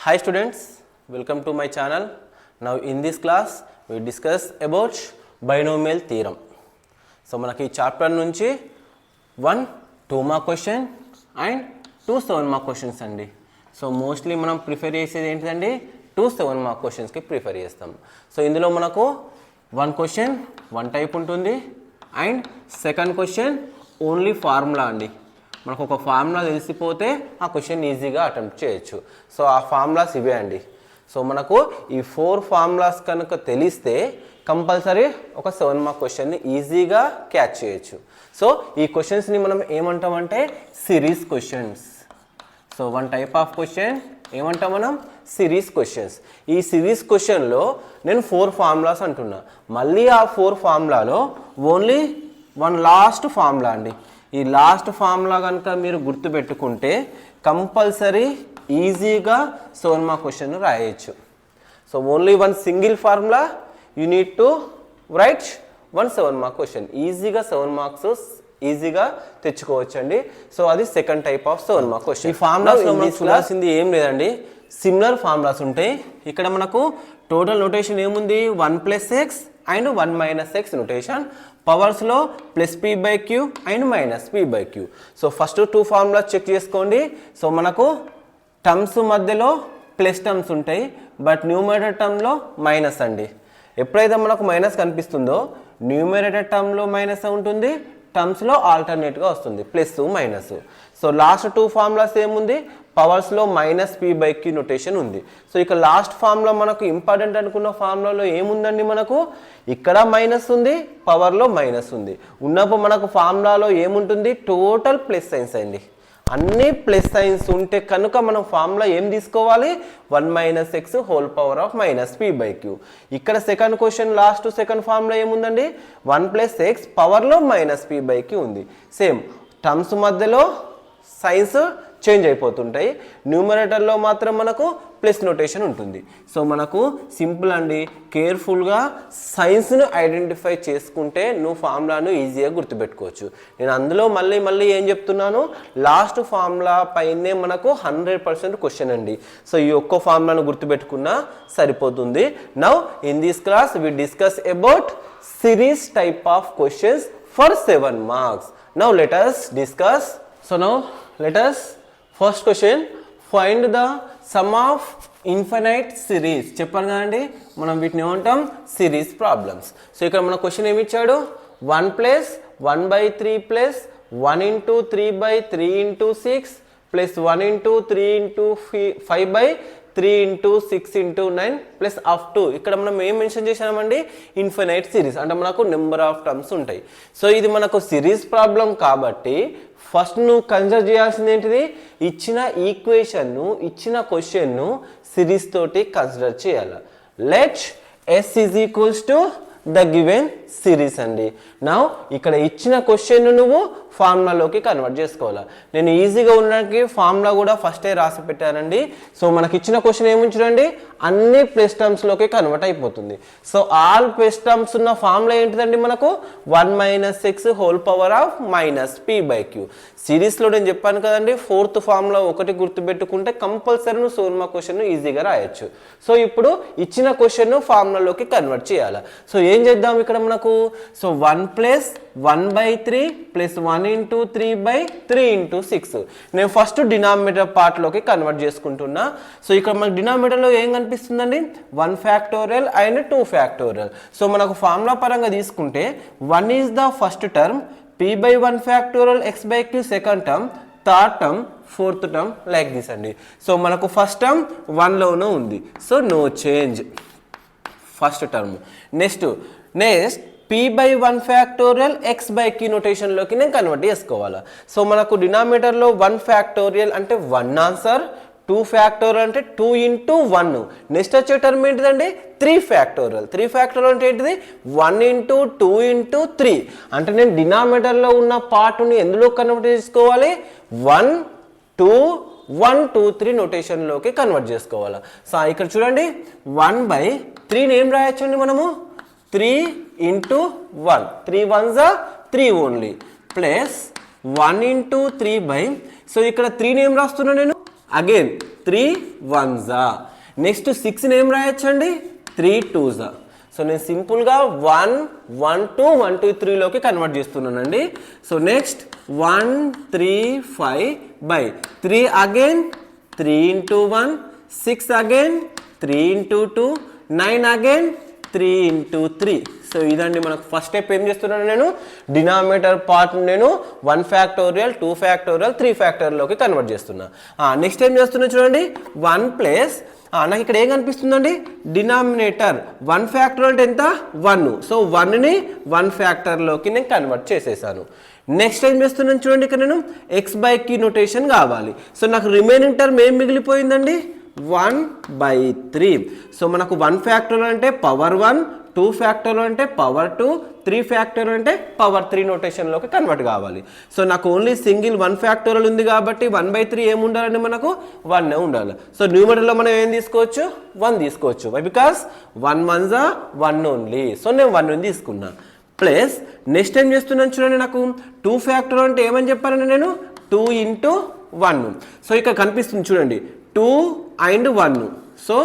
Hi students, welcome to my channel. Now in this class we discuss about binomial theorem. So manaki chapter nunchi 1 2 mark question and 2 7 mark questions andi. So mostly మనం prefer చేసేది ఏంటంటే 2 7 mark questions కి prefer చేస్తాం. So ఇందులో మనకు 1 question 1 type ఉంటుంది and second question only formula అండి. మనకు ఒక ఫార్ములా తెలిసిపోతే ఆ క్వశ్చన్ ఈజీగా అటెంప్ట్ చేయొచ్చు. సో ఆ ఫార్ములాస్ ఇవే అండి. సో మనకు ఈ 4 ఫార్ములాస్ కనుక తెలిస్తే కంపల్సరీ ఒక 7 మార్క్ క్వశ్చన్ని ఈజీగా క్యాచ్ చేయొచ్చు. సో ఈ క్వశ్చన్స్ని మనం ఏమంటామంటే series questions. So one type of question ఏమంటాం మనం సిరీస్ క్వశ్చన్స్. ఈ సిరీస్ క్వశ్చన్లో నేను 4 ఫార్ములాస్ అంటున్నా. మళ్ళీ ఆ 4 ఫార్ములాలో ఓన్లీ వన్ లాస్ట్ ఫార్ములా అండి. ఈ లాస్ట్ ఫార్ములా కనుక మీరు గుర్తుపెట్టుకుంటే కంపల్సరీ ఈజీగా 7 మార్క్ క్వశ్చన్ రాయొచ్చు. So only one single formula you need to right one 7 mark question. ఈజీగా 7 మార్క్స్ ఈజీగా తెచ్చుకోవచ్చండి. సో అది second type of 7 mark question. ఈ ఫార్ములాస్లో మనం చూడాల్సింది ఏం లేదండి, సిమిలర్ ఫార్ములాస్ ఉంటాయి. ఇక్కడ మనకు టోటల్ నోటేషన్ ఏముంది 1 + x అండ్ 1 - x నోటేషన్. పవర్స్లో +p/q and -p/q. So first 2 formulas check చేసుకోండి. సో మనకు టర్మ్స్ మధ్యలో ప్లస్ టర్మ్స్ ఉంటాయి, బట్ న్యూమరేటర్ టర్మ్లో మైనస్ అండి. ఎప్పుడైతే మనకు మైనస్ కనిపిస్తుందో న్యూమరేటర్ టర్మ్లో మైనస్ ఉంటుంది, టర్మ్స్లో ఆల్టర్నేట్గా వస్తుంది plus minus. So last 2 formulas ఏముంది పవర్స్లో -p/q నొటేషన్ ఉంది. సో ఇక లాస్ట్ ఫార్ములా మనకు ఇంపార్టెంట్ అనుకున్న ఫార్ములాలో ఏముందండి, మనకు ఇక్కడ మైనస్ ఉంది, పవర్లో మైనస్ ఉంది. ఉన్నప్పుడు మనకు ఫార్ములాలో ఏముంటుంది టోటల్ ప్లస్ సైన్స్ అండి. అన్ని ప్లస్ సైన్స్ ఉంటే కనుక మనం ఫార్ములా ఏం తీసుకోవాలి 1 - x whole power of -p/q. ఇక్కడ second question last second formula ఏముందండి 1 + x పవర్లో -p/q ఉంది. సేమ్ టర్మ్స్ మధ్యలో సైన్స్ చేంజ్ అయిపోతుంటాయి, న్యూమరేటర్లో మాత్రం మనకు ప్లస్ నోటేషన్ ఉంటుంది. సో మనకు సింపుల్ అండి, కేర్ఫుల్గా సైన్స్ను ఐడెంటిఫై చేసుకుంటే నువ్వు ఫార్ములాను ఈజీగా గుర్తుపెట్టుకోవచ్చు. నేను అందులో మళ్ళీ ఏం చెప్తున్నాను, లాస్ట్ ఫార్ములా పైనే మనకు 100% క్వశ్చన్ అండి. సో ఈ ఒక్క ఫార్ములాను గుర్తుపెట్టుకున్నా సరిపోతుంది. Now in this class we discuss about series type of questions for 7 marks. Now let us discuss. So now let us first question, find the sum of infinite series. చెప్పాను కదండి మనం వీటిని ఏమంటాం సిరీస్ ప్రాబ్లమ్స్. సో ఇక్కడ మన question ఏమి ఇచ్చాడు 1 + 1/3 + 1 × 3/3 × 6 + 1 × 3 × 5/3 × 6 × 9 plus up to ఇక్కడ మనం ఏం మెన్షన్ చేసామండి ఇన్ఫినైట్ సిరీస్, అంటే మనకు నెంబర్ ఆఫ్ టర్మ్స్ ఉంటాయి. సో ఇది మనకు సిరీస్ ప్రాబ్లం కాబట్టి ఫస్ట్ నువ్వు కన్సిడర్ చేయాల్సింది ఏంటిది, ఇచ్చిన ఈక్వేషన్ను ఇచ్చిన క్వశ్చన్ను సిరీస్ తోటి కన్సిడర్ చేయాలి. Let S = the given series అండి. నా ఇక్కడ ఇచ్చిన క్వశ్చన్ నువ్వు ఫార్ములాలోకి కన్వర్ట్ చేసుకోవాలి. నేను ఈజీగా ఉండడానికి ఫార్ములా కూడా ఫస్టే రాసి పెట్టానండి. సో మనకి ఇచ్చిన క్వశ్చన్ ఏముంచడండి అన్ని ప్లస్ టర్మ్స్లోకి కన్వర్ట్ అయిపోతుంది. సో ఆల్ ప్లస్ టర్మ్స్ ఉన్న ఫార్ములా ఏంటిదండి మనకు 1 - x whole power of -p/q. సిరీస్లో నేను చెప్పాను కదండి 4th ఫార్ములా ఒకటి గుర్తుపెట్టుకుంటే కంపల్సరీ నువ్వు 7 మార్క్ క్వశ్చన్ ఈజీగా రాయొచ్చు. సో ఇప్పుడు ఇచ్చిన క్వశ్చన్ ఫార్ములాలోకి కన్వర్ట్ చేయాలి. సో ఏం చేద్దాం ఇక్కడ మనకు, సో 1 + 1/3 + 1 × 3/3 × 6. నేను ఫస్ట్ డినామినేటర్ పార్ట్లోకి కన్వర్ట్ చేసుకుంటున్నా. సో ఇక్కడ మనకు డినామినేటర్లో ఏం కనిపిస్తుందండి 1 ఫ్యాక్టోరియల్ అండ్ 2 ఫ్యాక్టోరియల్. సో మనకు ఫార్ములా పరంగా తీసుకుంటే 1 is the first term, p/1 factorial x/q second term, third term, fourth term, like this అండి. సో మనకు ఫస్ట్ టర్మ్ 1లోనే ఉంది, so no change first term. Next p/1 factorial x/q నోటేషన్లోకి నేను కన్వర్ట్ చేసుకోవాలి. సో మనకు డినామినేటర్లో 1 ఫ్యాక్టోరియల్ అంటే 1 ఆన్సర్, 2 ఫ్యాక్టోరియల్ అంటే 2 × 1. నెక్స్ట్ వచ్చే టర్మ్ ఏంటిదండి 3 ఫ్యాక్టోరియల్. 3 ఫ్యాక్టోరియల్ అంటే ఏంటిది 1 × 2 × 3. అంటే నేను డినామినేటర్లో ఉన్న పార్ట్ని ఎందులో కన్వర్ట్ చేసుకోవాలి 1 2 1 2 3 నోటేషన్లోకి కన్వర్ట్ చేసుకోవాలి. సో ఇక్కడ చూడండి 1/3 ఏం రాయొచ్చండి మనము 3 × 1, 3 1s are 3 only, plus 1 × 3 so ఇక్కడ 3 ఏం రాస్తున్నా నేను అగైన్ 3 1s. నెక్స్ట్ 6ని ఏం రాయొచ్చండి 3 2s. సో నేను సింపుల్గా 1 1 2 1 2 3లోకి కన్వర్ట్ చేస్తున్నానండి. So next 1 3 5 by 3 again 3 into 1 6 again 3 into 2 9 again 3 into 3. So ఇదండి మనకు ఫస్ట్ స్టెప్ ఏం చేస్తున్నాను నేను డినామినేటర్ పార్ట్ నేను 1 ఫ్యాక్టోరియల్ 2 ఫ్యాక్టోరియల్ 3 ఫ్యాక్టోరియల్లోకి కన్వర్ట్ చేస్తున్నా. నెక్స్ట్ ఏం చేస్తున్నా చూడండి 1 ప్లస్ నాకు ఇక్కడ ఏం కనిపిస్తుందండి డినామినేటర్ 1 ఫ్యాక్టర్ అంటే ఎంత 1. సో 1ని 1 ఫ్యాక్టర్లోకి నేను కన్వర్ట్ చేసేసాను. నెక్స్ట్ ఏం చేస్తున్నాను చూడండి ఇక్కడ నేను x/q నోటేషన్ కావాలి. సో నాకు రిమైనింగ్ టర్మ్ ఏం మిగిలిపోయిందండి 1/3. సో మనకు 1 ఫ్యాక్టోరియల్ అంటే పవర్ 1, 2 ఫ్యాక్టోరియల్ అంటే పవర్ 2, 3 ఫ్యాక్టోరియల్ అంటే పవర్ 3 నోటేషన్లోకి కన్వర్ట్ కావాలి. సో నాకు ఓన్లీ సింగిల్ 1 ఫ్యాక్టోరియల్ ఉంది కాబట్టి 1/3 ఏమి ఉండాలండి మనకు 1 ఉండాలి. సో న్యూమరేటర్లో మనం ఏం తీసుకోవచ్చు 1 తీసుకోవచ్చు. Why because 1 1s 1 only. So నేను 1 తీసుకున్నా. ప్లస్ నెక్స్ట్ ఏం చేస్తున్నాను చూడండి నాకు 2 ఫ్యాక్టోరియల్ అంటే ఏమని చెప్పానండి నేను 2 into 1. సో ఇక్కడ కనిపిస్తుంది చూడండి 2 and 1. సో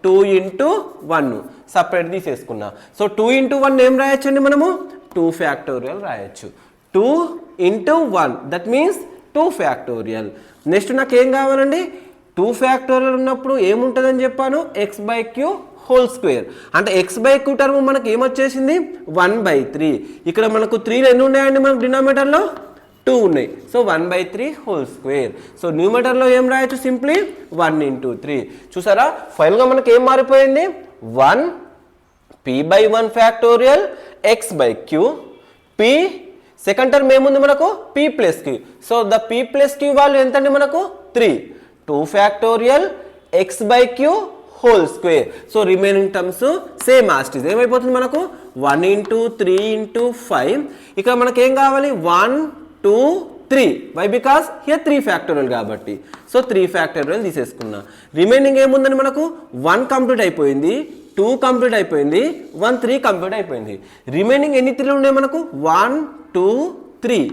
2 into 1 సపరేట్ తీసేసుకున్నా. సో 2 into 1 ఏం రాయొచ్చండి మనము 2 ఫ్యాక్టోరియల్ రాయొచ్చు. 2 into 1 that means 2 factorial. Next నాకు ఏం కావాలండి 2 ఫ్యాక్టోరియల్ ఉన్నప్పుడు ఏముంటుందని చెప్పాను x/q హోల్ స్క్వేర్. అంటే x/q టర్మ్ మనకి ఏమొచ్చేసింది 1/3. ఇక్కడ మనకు 3 ఎన్ని ఉన్నాయండి మనకు డినామినేటర్లో 2 ఉన్నాయి. So 1/3 whole square. సో న్యూమరేటర్లో ఏం రాయొచ్చు సింప్లీ 1 into 3. చూసారా ఫైనల్గా మనకి ఏం మారిపోయింది 1 p/1 factorial x/q p. Second term ఏముంది మనకు p + q. So the p + q value ఎంతండి మనకు 3. 2 factorial x/q whole square. So remaining terms same as it is ఏమైపోతుంది మనకు 1 into 3 into 5. ఇక్కడ మనకి ఏం కావాలి 1 2 3. వై బికాస్ హియర్ 3 ఫ్యాక్టోరియల్ కాబట్టి. సో 3 ఫ్యాక్టోరియల్ తీసేసుకున్నా. రిమైనింగ్ ఏముందని మనకు 1 కంప్లీట్ అయిపోయింది, 2 కంప్లీట్ అయిపోయింది, 1 3 కంప్లీట్ అయిపోయింది. రిమైనింగ్ ఎన్ని 3 ఉన్నాయి మనకు 1 2 3.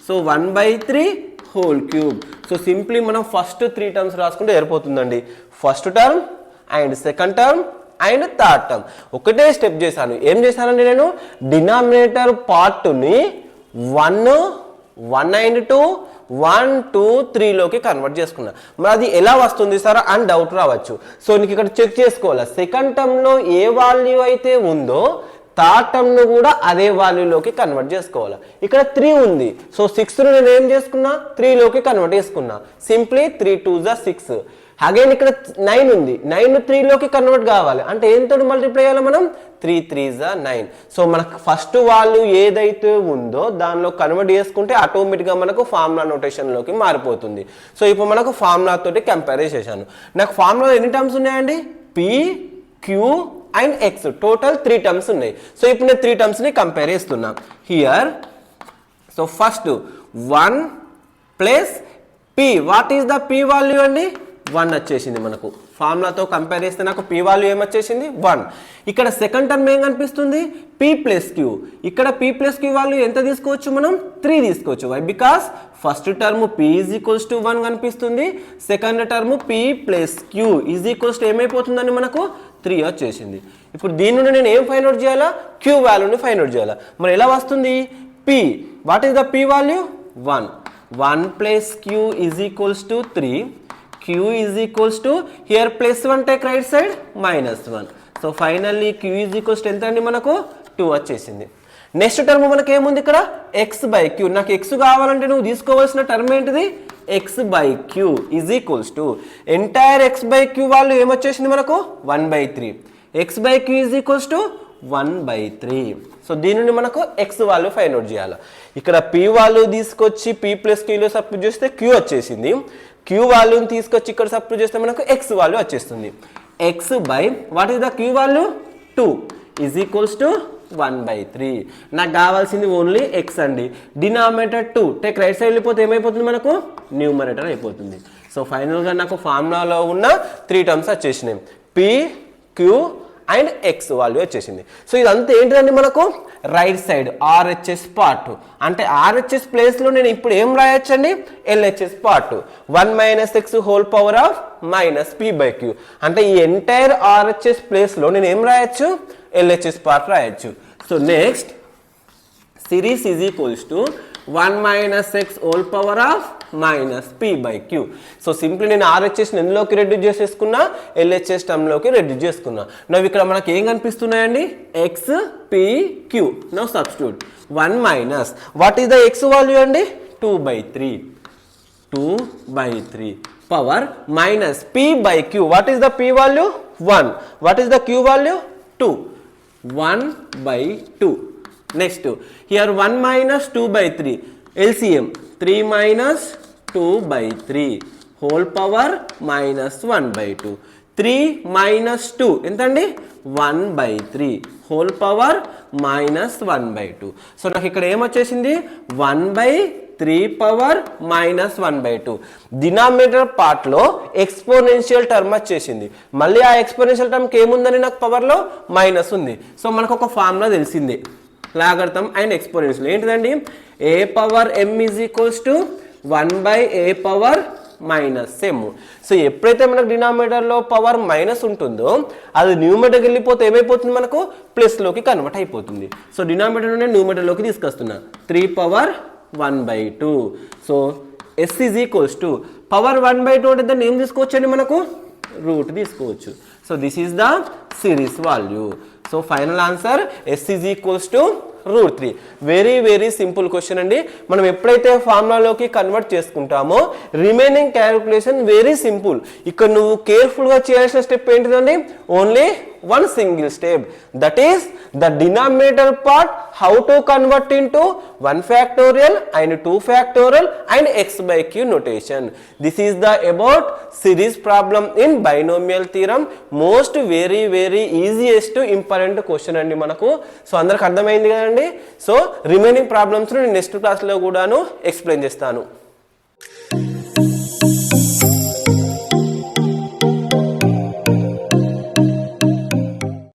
So 1/3 whole cube. So simply మనం ఫస్ట్ 3 టర్మ్స్ రాసుకుంటే సరిపోతుందండి. First term and second term and third term ఒకటే స్టెప్ చేశాను. ఏం చేశానండి నేను డినామినేటర్ పార్ట్ని 1 1 and 2 1 2 3లోకి కన్వర్ట్ చేసుకున్నా. మరి అది ఎలా వస్తుంది సార్ అని డౌట్ రావచ్చు. సో నీకు ఇక్కడ చెక్ చేసుకోవాలి సెకండ్ టర్మ్లో ఏ వాల్యూ అయితే ఉందో థర్డ్ టర్మ్ను కూడా అదే వాల్యూలోకి కన్వర్ట్ చేసుకోవాలి. ఇక్కడ 3 ఉంది. సో 6ను నేను ఏం చేసుకున్నా 3లోకి కన్వర్ట్ చేసుకున్నా. Simply 3 2s 6. అగైన్ ఇక్కడ 9 ఉంది. 9 3లోకి కన్వర్ట్ కావాలి అంటే ఏంతో మల్టిప్లై చేయాలి మనం 3 3s 9. సో మనకు ఫస్ట్ వాల్యూ ఏదైతే ఉందో దానిలో కన్వర్ట్ చేసుకుంటే ఆటోమేటిక్గా మనకు ఫార్ములా నోటేషన్లోకి మారిపోతుంది. సో ఇప్పుడు మనకు ఫార్ములా తోటి కంపేర్ చేశాను. నాకు ఫార్ములా ఎన్ని టర్మ్స్ ఉన్నాయండి p q and x total 3 terms ఉన్నాయి. సో ఇప్పుడు నేను 3 టర్మ్స్ని కంపేర్ చేస్తున్నా here. So first 1 plus p. What is the p value అండి 1 వచ్చేసింది మనకు. ఫార్ములాతో కంపేర్ చేస్తే నాకు p వాల్యూ ఏమొచ్చేసింది 1. ఇక్కడ సెకండ్ టర్మ్ ఏం కనిపిస్తుంది p + q. ఇక్కడ p + q వాల్యూ ఎంత తీసుకోవచ్చు మనం 3 తీసుకోవచ్చు. Why because first term p = 1 కనిపిస్తుంది. సెకండ్ టర్మ్ p + q ఏమైపోతుందని మనకు 3 వచ్చేసింది. ఇప్పుడు దీని నుండి నేను ఏం ఫైండ్ అవుట్ చేయాలా q వాల్యూని ఫైండ్ అవుట్ చేయాలా. మరి ఎలా వస్తుంది p. What is the p value 1. 1 + q = 3. q here +1 take right side -1. So finally q ఎంత అండి మనకు 2 వచ్చేసింది. నెక్స్ట్ టర్మ్ మనకి ఏముంది ఇక్కడ x/q. నాకు x కావాలంటే నువ్వు తీసుకోవాల్సిన టర్మ్ ఏంటిది x/q ఎంటైర్ x/q వాళ్ళు ఏమొచ్చేసింది మనకు 1/3. x/q 1/3. సో దీని నుండి మనకు x వాల్యూ ఫైండ్ అవుట్ చేయాలి. ఇక్కడ p వాల్యూ తీసుకొచ్చి p + qలో సబ్స్టిట్యూట్ చేస్తే q వచ్చేసింది. q వాల్యూని తీసుకొచ్చి ఇక్కడ సబ్స్టిట్యూట్ చేస్తే మనకు x వాల్యూ వచ్చేస్తుంది. x/వాట్ ఈస్ ద q వాల్యూ 2 1/3. నాకు కావాల్సింది ఓన్లీ x అండి. డినామినేటర్ 2 టేక్ రైట్ సైడ్ వెళ్ళిపోతే ఏమైపోతుంది మనకు న్యూమరేటర్ అయిపోతుంది. సో ఫైనల్గా నాకు ఫార్ములాలో ఉన్న 3 టర్మ్స్ వచ్చేసినాయి p q and X value వచ్చేసింది. సో ఇదంతా ఏంటిదండి మనకు రైట్ సైడ్ ఆర్హెచ్ఎస్ పార్ట్. అంటే ఆర్హెచ్ఎస్ ప్లేస్లో నేను ఇప్పుడు ఏం రాయొచ్చండి, LHS part. 1 minus X whole power of minus P by Q. అంటే ఈ ఎంటైర్ ఆర్హెచ్ఎస్ ప్లేస్లో నేను ఏం రాయొచ్చు, ఎల్హెచ్ఎస్ పార్ట్ రాయొచ్చు. So next series is equals to 1 minus X whole power of minus P by Q. So simply నేను ఆర్హెచ్ఎస్ని ఎందులోకి రెడ్యూస్ చేసేసుకున్నా, ఎల్హెచ్ఎస్ టర్మ్లోకి రెడ్యూస్ చేసుకున్నా. నవ్వు ఇక్కడ మనకి ఏం కనిపిస్తున్నాయండి, X P Q. Now substitute 1 minus what is the X value అండి, 2/3 power minus P by Q. What is the P value 1, what is the Q value 2, 1/2. Next here 1 minus 2/3 LCM 3 minus 2/3 whole power minus 1/2. 3 minus 2 ఎంతండి, 1/3 whole power minus 1/2. So నాకు ఇక్కడ ఏమొచ్చేసింది, 1/3 power minus 1/2. Denominator పార్ట్లో exponential term వచ్చేసింది. మళ్ళీ ఆ exponential టర్మ్కి ఏముందని నాకు పవర్లో మైనస్ ఉంది. సో మనకు ఒక ఫార్ములా తెలిసింది, లాగర్థం అండ్ ఎక్స్పోనెన్షియల్. ఏంటిదండి, a power m is equals to 1/a power minus m. So ఎప్పుడైతే మనకు డినామినేటర్లో పవర్ మైనస్ ఉంటుందో అది న్యూమరేటర్కి వెళ్ళిపోతే ఏమైపోతుంది, మనకు ప్లస్లోకి కన్వర్ట్ అయిపోతుంది. సో డినామినేటర్ నుండి న్యూమరేటర్లోకి తీసుకొస్తున్నా, 3 power 1/2. So s is equals to power 1/2 అంటే దాన్ని ఏం తీసుకోవచ్చండి, మనకు రూట్ తీసుకోవచ్చు. So this is the series value. So final answer s is equals to √3. Very very simple question అండి. మనం ఎప్పుడైతే ఫార్ములాలోకి కన్వర్ట్ చేసుకుంటామో రిమైనింగ్ క్యాలిక్యులేషన్ వెరీ సింపుల్. ఇక్కడ నువ్వు కేర్ఫుల్గా చేయాల్సిన స్టెప్ ఏంటిదండి, only one single step, that is the denominator part how to convert into 1 factorial and 2 factorial and x by q notation. This is the about series problem in binomial theorem. Most very very easiest important question అండి మనకు. So అందరికి అర్థమైంది కదండి. So remaining problems నేను next క్లాస్లో కూడాను explain చేస్తాను.